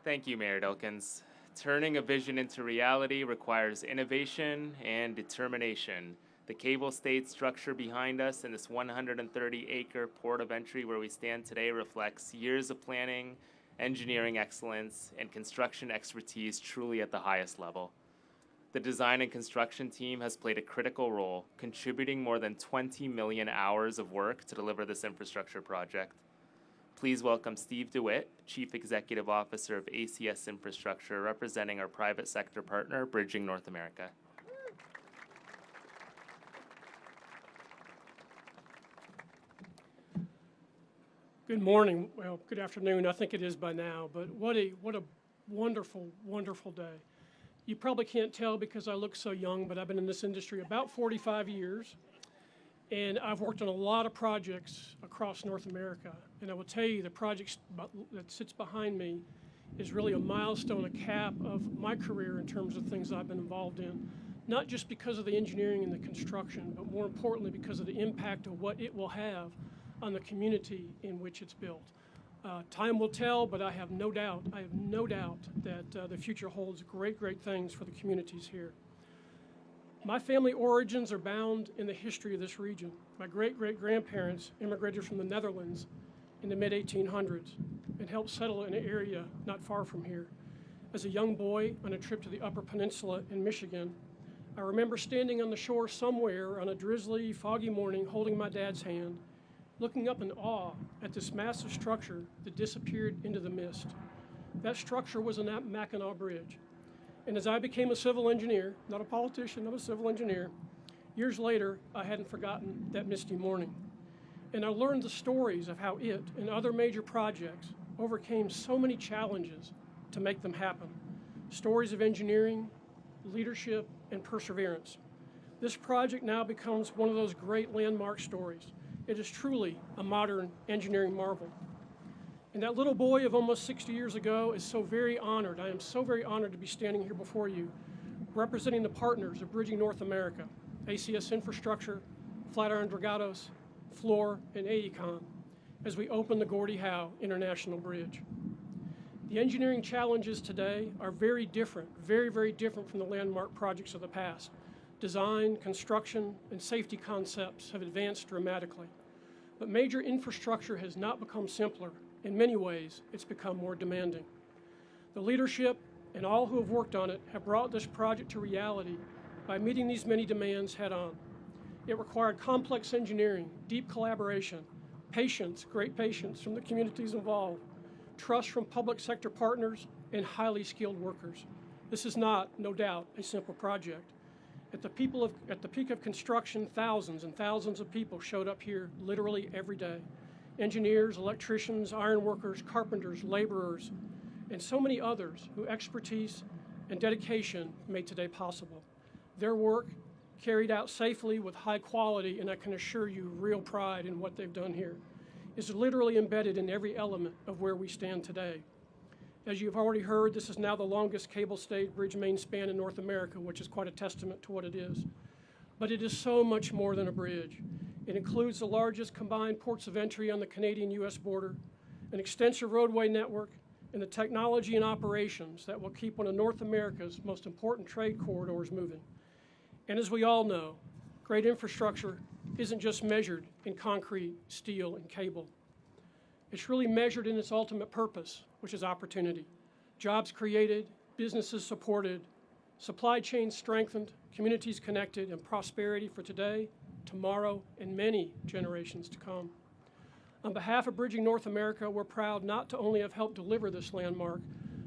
Thank you, Mayor Dilkens. Turning a vision into reality requires innovation and determination. The cable stayed structure behind us in this 130-acre port of entry where we stand today reflects years of planning, engineering excellence, and construction expertise truly at the highest level. The design and construction team has played a critical role, contributing more than 20 million hours of work to deliver this infrastructure project. Please welcome Steve DeWitt, Chief Executive Officer of ACS Infrastructure, representing our private sector partner, Bridging North America. Good morning. Well, good afternoon. I think it is by now, but what a wonderful, wonderful day. You probably can't tell because I look so young, but I've been in this industry about 45 years. And I've worked on a lot of projects across North America. And I will tell you, the project that sits behind me is really a milestone, a cap of my career in terms of things I've been involved in, not just because of the engineering and the construction, but more importantly because of the impact of what it will have on the community in which it's built. Time will tell, but I have no doubt that the future holds great, great things for the communities here. My family origins are bound in the history of this region. My great-great-grandparents immigrated from the Netherlands in the mid-1800s and helped settle in an area not far from here. As a young boy on a trip to the Upper Peninsula in Michigan, I remember standing on the shore somewhere on a drizzly, foggy morning holding my dad's hand, looking up in awe at this massive structure that disappeared into the mist. That structure was the Mackinac Bridge. And as I became a civil engineer, not a politician, I'm a civil engineer, years later, I hadn't forgotten that misty morning. And I learned the stories of how it and other major projects overcame so many challenges to make them happen. Stories of engineering, leadership, and perseverance. This project now becomes one of those great landmark stories. It is truly a modern engineering marvel. And that little boy of almost 60 years ago is so very honored. I am so very honored to be standing here before you, representing the partners of Bridging North America, ACS Infrastructure, Flatiron Dragados, Fluor, and AECOM, as we open the Gordie Howe International Bridge. The engineering challenges today are very different, very, very different from the landmark projects of the past. Design, construction, and safety concepts have advanced dramatically. But major infrastructure has not become simpler. In many ways, it's become more demanding. The leadership and all who have worked on it have brought this project to reality by meeting these many demands head on. It required complex engineering, deep collaboration, patience, great patience from the communities involved, trust from public sector partners, and highly skilled workers. This is not, no doubt, a simple project. At the peak of construction, thousands and thousands of people showed up here literally every day. Engineers, electricians, iron workers, carpenters, laborers, and so many others whose expertise and dedication made today possible. Their work, carried out safely with high quality, and I can assure you real pride in what they've done here, is literally embedded in every element of where we stand today. As you've already heard, this is now the longest cable-stayed bridge main span in North America, which is quite a testament to what it is. But it is so much more than a bridge. It includes the largest combined ports of entry on the Canadian-US border, an extensive roadway network, and the technology and operations that will keep one of North America's most important trade corridors moving. And as we all know, great infrastructure isn't just measured in concrete, steel, and cable. It's really measured in its ultimate purpose, which is opportunity. Jobs created, businesses supported, supply chains strengthened, communities connected, and prosperity for today, tomorrow, and many generations to come. On behalf of Bridging North America, we're proud not to only have helped deliver this landmark,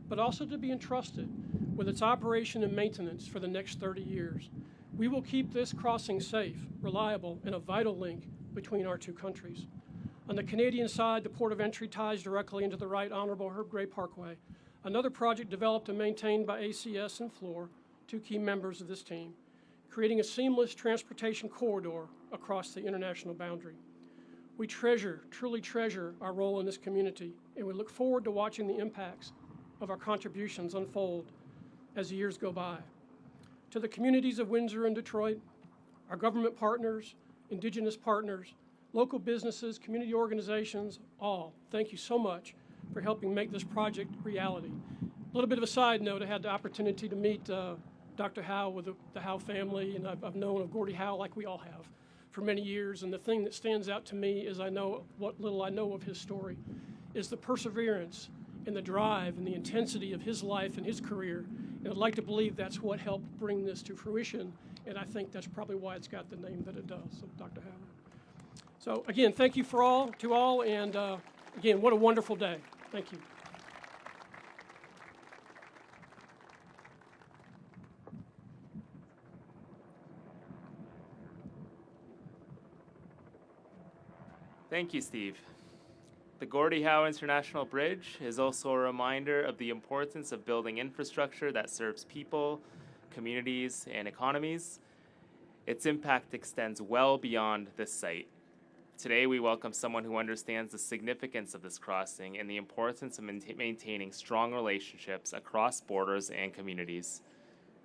but also to be entrusted with its operation and maintenance for the next 30 years. We will keep this crossing safe, reliable, and a vital link between our two countries. On the Canadian side, the port of entry ties directly into the Right Honourable Herb Gray Parkway, another project developed and maintained by ACS and Fluor, two key members of this team, creating a seamless transportation corridor across the international boundary. We truly treasure our role in this community, and we look forward to watching the impacts of our contributions unfold as the years go by. To the communities of Windsor and Detroit, our government partners, Indigenous partners, local businesses, community organizations, all, thank you so much for helping make this project reality. A little bit of a side note, I had the opportunity to meet Dr. Howe with the Howe family, and I've known of Gordie Howe like we all have for many years, and the thing that stands out to me is I know what little I know of his story is the perseverance and the drive and the intensity of his life and his career, and I'd like to believe that's what helped bring this to fruition, and I think that's probably why it's got the name that it does, so Dr. Howe. So again, thank you to all, and again, what a wonderful day. Thank you. Thank you, Steve. The Gordie Howe International Bridge is also a reminder of the importance of building infrastructure that serves people, communities, and economies. Its impact extends well beyond this site. Today, we welcome someone who understands the significance of this crossing and the importance of maintaining strong relationships across borders and communities.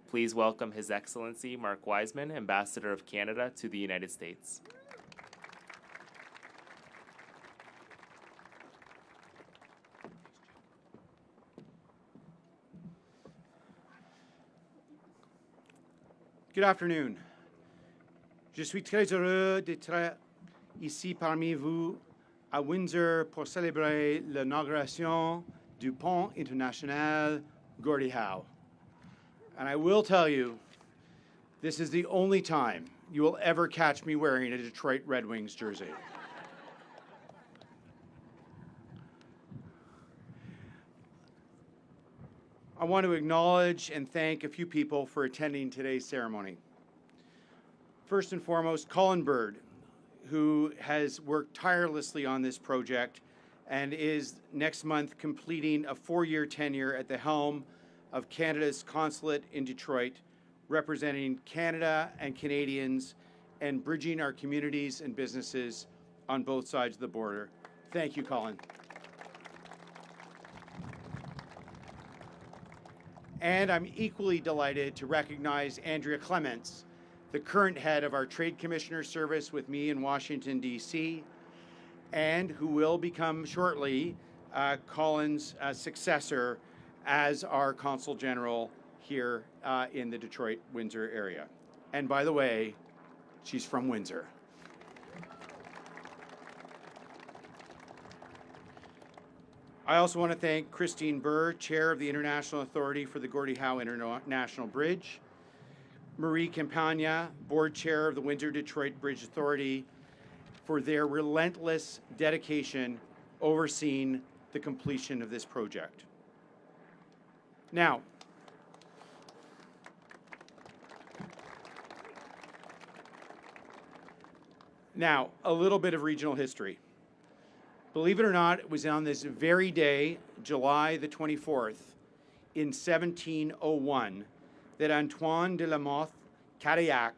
Please welcome His Excellency Mark Wiseman, Ambassador of Canada to the United States. Good afternoon. Je suis très heureux d'être ici parmi vous à Windsor pour célébrer l'inauguration du pont international Gordie Howe. And I will tell you, this is the only time you will ever catch me wearing a Detroit Red Wings jersey. I want to acknowledge and thank a few people for attending today's ceremony. First and foremost, Colin Bird, who has worked tirelessly on this project and is next month completing a 4-year tenure at the helm of Canada's consulate in Detroit, representing Canada and Canadians and bridging our communities and businesses on both sides of the border. Thank you, Colin. And I'm equally delighted to recognize Andrea Clements, the current head of our Trade Commissioner Service with me in Washington, D.C., and who will become shortly Colin's successor as our Consul General here in the Detroit-Windsor area. And by the way, she's from Windsor. I also want to thank Christine Burr, Chair of the International Authority for the Gordie Howe International Bridge, Marie Campagna, Board Chair of the Windsor-Detroit Bridge Authority, for their relentless dedication overseeing the completion of this project. Now, a little bit of regional history. Believe it or not, it was on this very day, July the 24th, in 1701, that Antoine de la Mothe Cadillac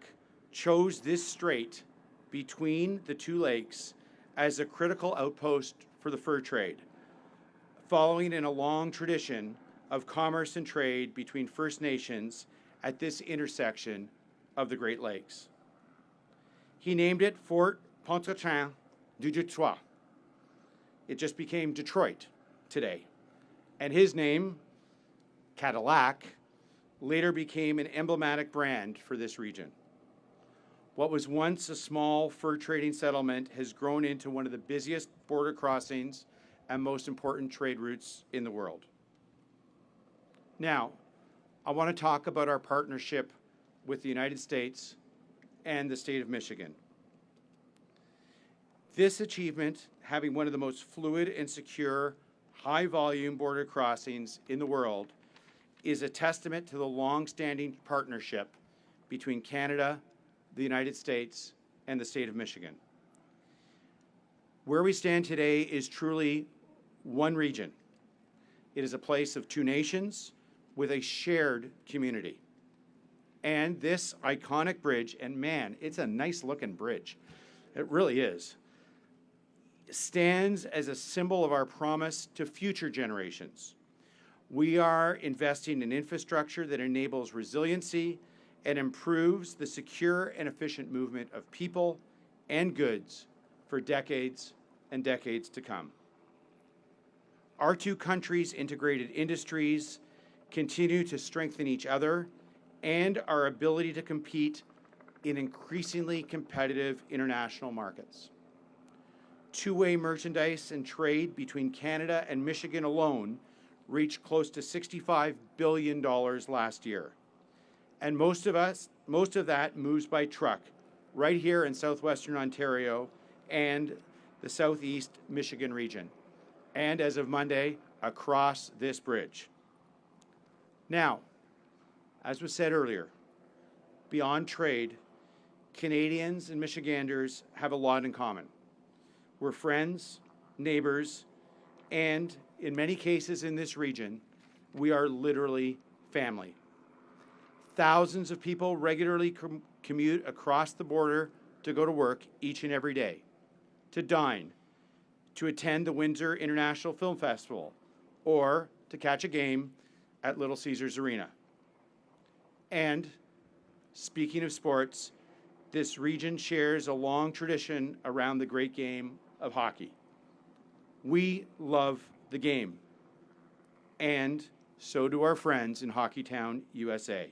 chose this strait between the two lakes as a critical outpost for the fur trade, following in a long tradition of commerce and trade between First Nations at this intersection of the Great Lakes. He named it Fort Pontchartrain du Detroit. It just became Detroit today. And his name, Cadillac, later became an emblematic brand for this region. What was once a small fur trading settlement has grown into one of the busiest border crossings and most important trade routes in the world. Now, I want to talk about our partnership with the United States and the state of Michigan. This achievement, having one of the most fluid and secure, high-volume border crossings in the world, is a testament to the long-standing partnership between Canada, the United States, and the state of Michigan. Where we stand today is truly one region. It is a place of two nations with a shared community. And this iconic bridge, and man, it's a nice-looking bridge. It really is. Stands as a symbol of our promise to future generations. We are investing in infrastructure that enables resiliency and improves the secure and efficient movement of people and goods for decades and decades to come. Our two countries' integrated industries continue to strengthen each other and our ability to compete in increasingly competitive international markets. Two-way merchandise and trade between Canada and Michigan alone reached close to $65 billion last year. And most of that moves by truck, right here in southwestern Ontario and the southeast Michigan region, and as of Monday, across this bridge. Now, as was said earlier, beyond trade, Canadians and Michiganders have a lot in common. We're friends, neighbors, and in many cases in this region, we are literally family. Thousands of people regularly commute across the border to go to work each and every day, to dine, to attend the Windsor International Film Festival, or to catch a game at Little Caesars Arena. And speaking of sports, this region shares a long tradition around the great game of hockey. We love the game, and so do our friends in Hockeytown, USA.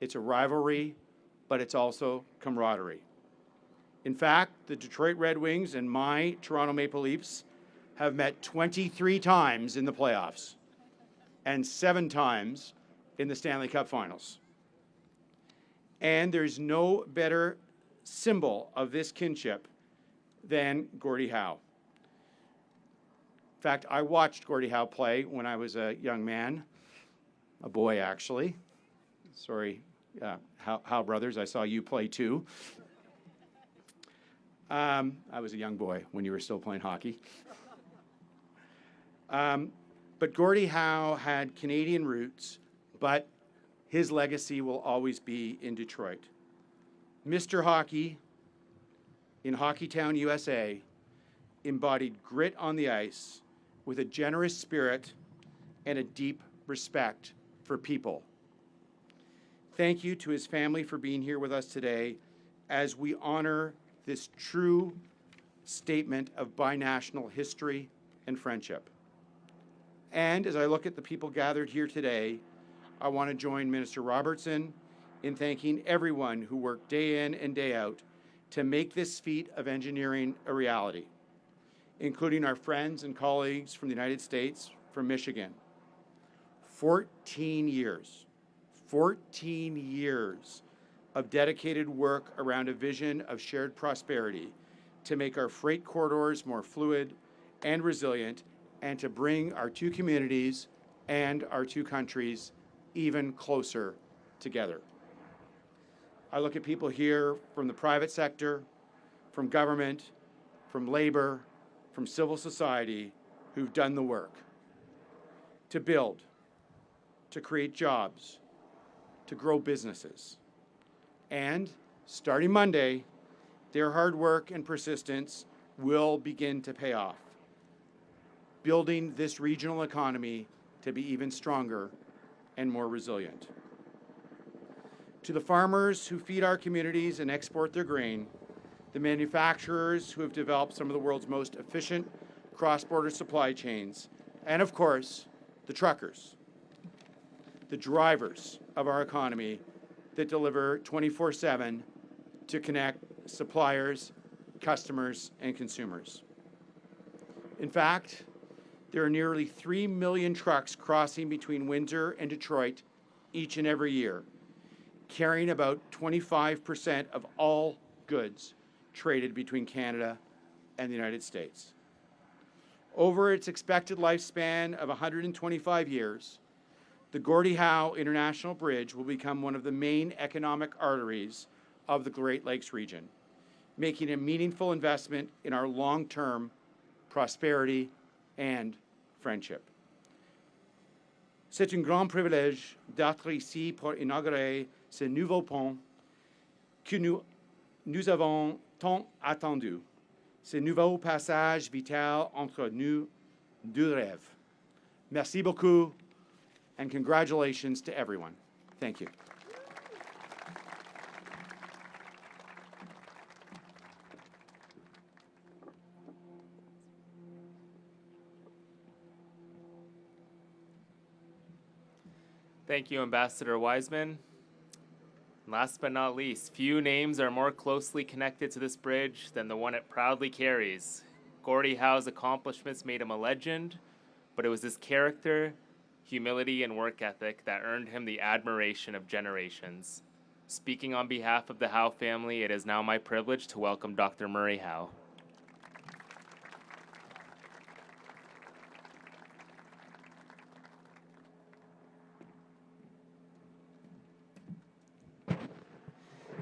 It's a rivalry, but it's also camaraderie. In fact, the Detroit Red Wings and my Toronto Maple Leafs have met 23 times in the playoffs and 7 times in the Stanley Cup Finals. And there's no better symbol of this kinship than Gordie Howe. In fact, I watched Gordie Howe play when I was a young man, a boy actually. Sorry, Howe brothers, I saw you play too. I was a young boy when you were still playing hockey. But Gordie Howe had Canadian roots, but his legacy will always be in Detroit. Mr. Hockey in Hockeytown, USA, embodied grit on the ice with a generous spirit and a deep respect for people. Thank you to his family for being here with us today as we honor this true statement of binational history and friendship. And as I look at the people gathered here today, I want to join Minister Robertson in thanking everyone who worked day in and day out to make this feat of engineering a reality, including our friends and colleagues from the United States, from Michigan. 14 years of dedicated work around a vision of shared prosperity to make our freight corridors more fluid and resilient, and to bring our two communities and our two countries even closer together. I look at people here from the private sector, from government, from labor, from civil society, who've done the work to build, to create jobs, to grow businesses. And starting Monday, their hard work and persistence will begin to pay off, building this regional economy to be even stronger and more resilient. To the farmers who feed our communities and export their grain, the manufacturers who have developed some of the world's most efficient cross-border supply chains, and of course, the truckers, the drivers of our economy that deliver 24/7 to connect suppliers, customers, and consumers. In fact, there are nearly 3 million trucks crossing between Windsor and Detroit each and every year, carrying about 25% of all goods traded between Canada and the United States. Over its expected lifespan of 125 years, the Gordie Howe International Bridge will become one of the main economic arteries of the Great Lakes region, making a meaningful investment in our long-term prosperity and friendship. C'est un grand privilège d'être ici pour inaugurer ce nouveau pont que nous avons tant attendu, ce nouveau passage vital entre nous deux rêves. Merci beaucoup, and congratulations to everyone. Thank you. Thank you, Ambassador Wiseman. Last but not least, few names are more closely connected to this bridge than the one it proudly carries. Gordie Howe's accomplishments made him a legend, but it was his character, humility, and work ethic that earned him the admiration of generations. Speaking on behalf of the Howe family, it is now my privilege to welcome Dr. Murray Howe.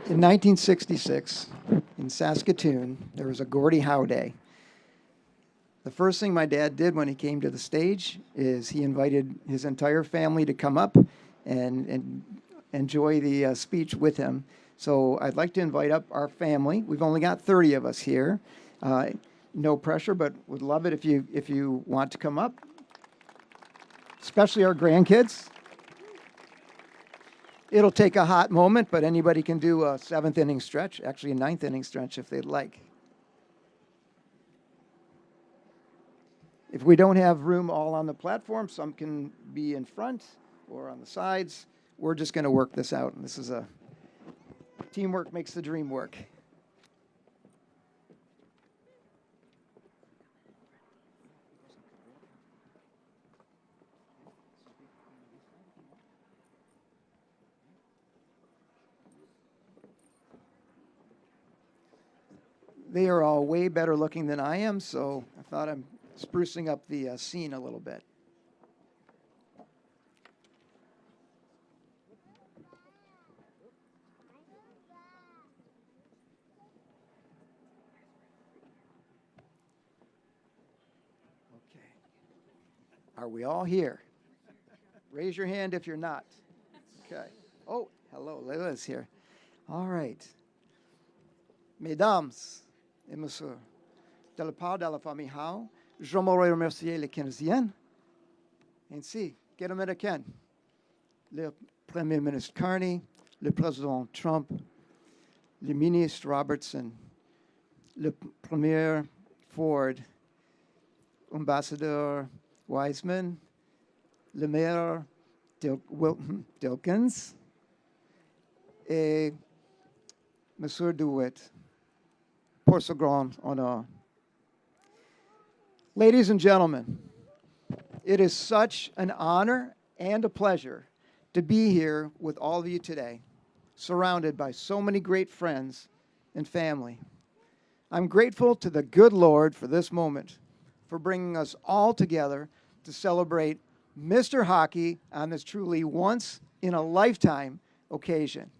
In 1966, in Saskatoon, there was a Gordie Howe Day. The first thing my dad did when he came to the stage is he invited his entire family to come up and enjoy the speech with him. So I'd like to invite up our family. We've only got 30 of us here. No pressure, but would love it if you want to come up, especially our grandkids. It'll take a hot moment, but anybody can do a 7th inning stretch, actually a 9th inning stretch if they'd like. If we don't have room all on the platform, some can be in front or on the sides. We're just going to work this out. And this is teamwork makes the dream work. They are all way better looking than I am, so I thought I'm sprucing up the scene a little bit. Okay. Are we all here? Raise your hand if you're not. Okay. Oh, hello, Leila's here. All right. Mesdames et messieurs, de la part de la famille Howe, j'aimerais remercier les Canadiens, ainsi que l'Américain, le Premier ministre Carney, le Président Trump, le ministre Robertson, le Premier Ford, Ambassadeur Wiseman, le maire Wilton Dilkins, et Monsieur DeWitt, pour ce grand honneur. Ladies and gentlemen, it is such an honor and a pleasure to be here with all of you today, surrounded by so many great friends and family. I'm grateful to the good Lord for this moment, for bringing us all together to celebrate Mr. Hockey on this truly once-in-a-lifetime occasion.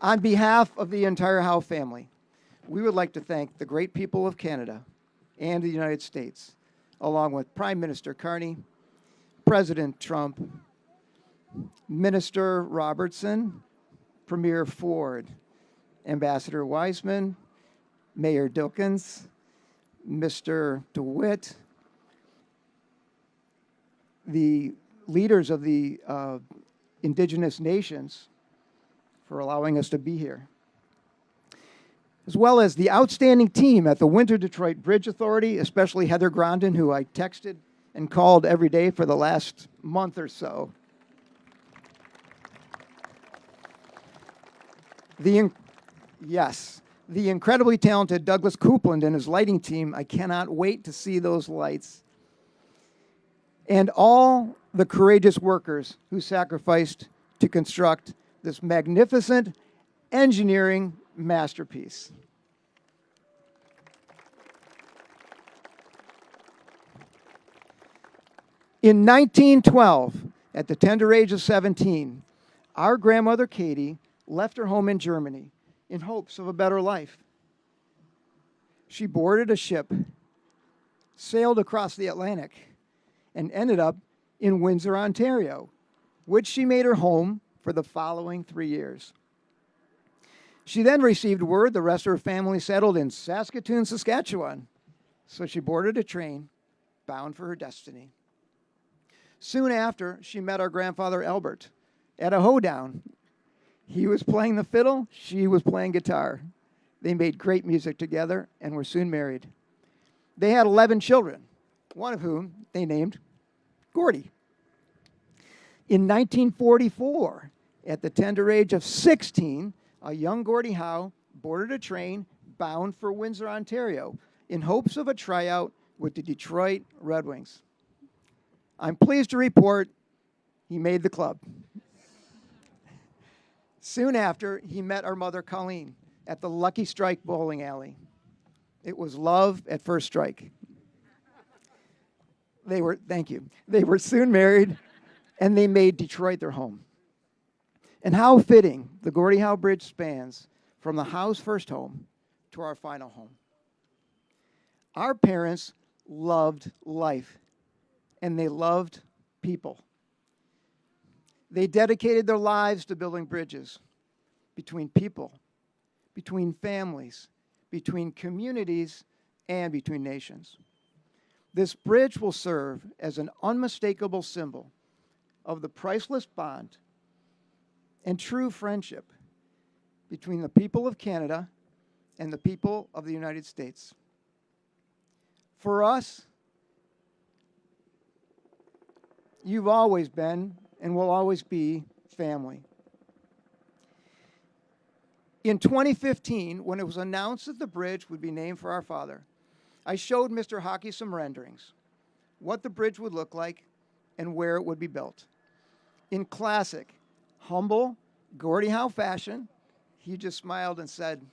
On behalf of the entire Howe family, we would like to thank the great people of Canada and the United States, along with Prime Minister Carney, President Trump, Minister Robertson, Premier Ford, Ambassador Wiseman, Mayor Dilkins, Mr. DeWitt, the leaders of the indigenous nations for allowing us to be here, as well as the outstanding team at the Winter Detroit Bridge Authority, especially Heather Grondin, who I texted and called every day for the last month or so. The incredibly talented Douglas Coupland and his lighting team. I cannot wait to see those lights. And all the courageous workers who sacrificed to construct this magnificent engineering masterpiece. In 1912, at the tender age of 17, our grandmother Katie left her home in Germany in hopes of a better life. She boarded a ship, sailed across the Atlantic, and ended up in Windsor, Ontario, which she made her home for the following 3 years. She then received word the rest of her family settled in Saskatoon, Saskatchewan, so she boarded a train bound for her destiny. Soon after, she met our grandfather Albert at a hoedown. He was playing the fiddle, she was playing guitar. They made great music together and were soon married. They had 11 children, one of whom they named Gordie. In 1944, at the tender age of 16, a young Gordie Howe boarded a train bound for Windsor, Ontario, in hopes of a tryout with the Detroit Red Wings. I'm pleased to report he made the club. Soon after, he met our mother, Colleen, at the Lucky Strike bowling alley. It was love at first strike. They were soon married, and they made Detroit their home. And how fitting the Gordie Howe Bridge spans from the Howe's first home to our final home. Our parents loved life, and they loved people. They dedicated their lives to building bridges between people, between families, between communities, and between nations. This bridge will serve as an unmistakable symbol of the priceless bond and true friendship between the people of Canada and the people of the United States. For us, you've always been and will always be family. In 2015, when it was announced that the bridge would be named for our father, I showed Mr. Hockey some renderings, what the bridge would look like and where it would be built. In classic, humble Gordie Howe fashion, he just smiled and said,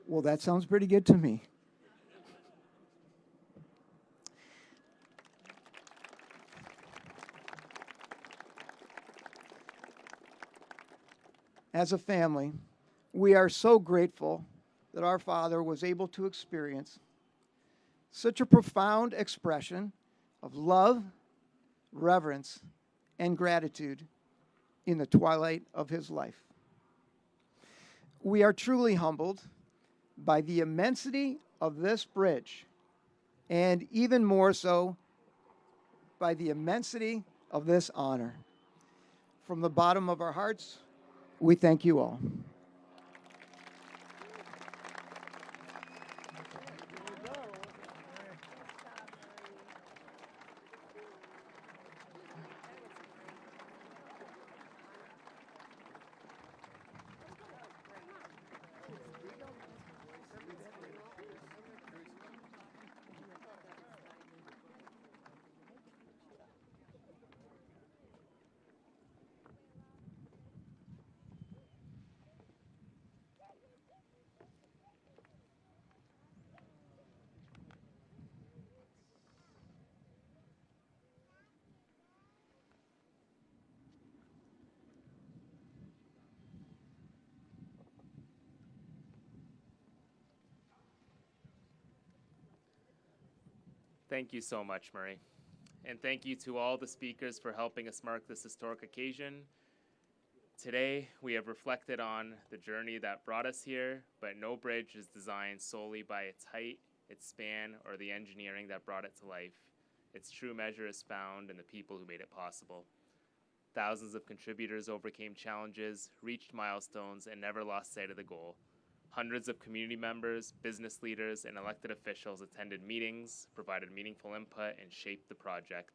"Well, that sounds pretty good to me." As a family, we are so grateful that our father was able to experience such a profound expression of love, reverence, and gratitude in the twilight of his life. We are truly humbled by the immensity of this bridge, and even more so by the immensity of this honor. From the bottom of our hearts, we thank you all. Thank you so much, Murray. And thank you to all the speakers for helping us mark this historic occasion. Today, we have reflected on the journey that brought us here, but no bridge is designed solely by its height, its span, or the engineering that brought it to life. Its true measure is found in the people who made it possible. Thousands of contributors overcame challenges, reached milestones, and never lost sight of the goal. Hundreds of community members, business leaders, and elected officials attended meetings, provided meaningful input, and shaped the project.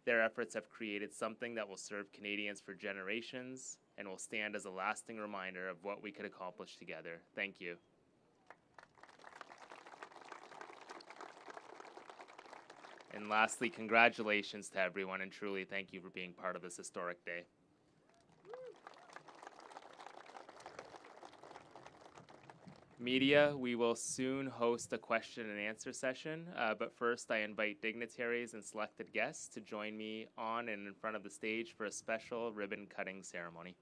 Their efforts have created something that will serve Canadians for generations and will stand as a lasting reminder of what we could accomplish together. Thank you. And lastly, congratulations to everyone, and truly thank you for being part of this historic day. Media, we will soon host a question and answer session, but first I invite dignitaries and selected guests to join me on and in front of the stage for a special ribbon cutting ceremony.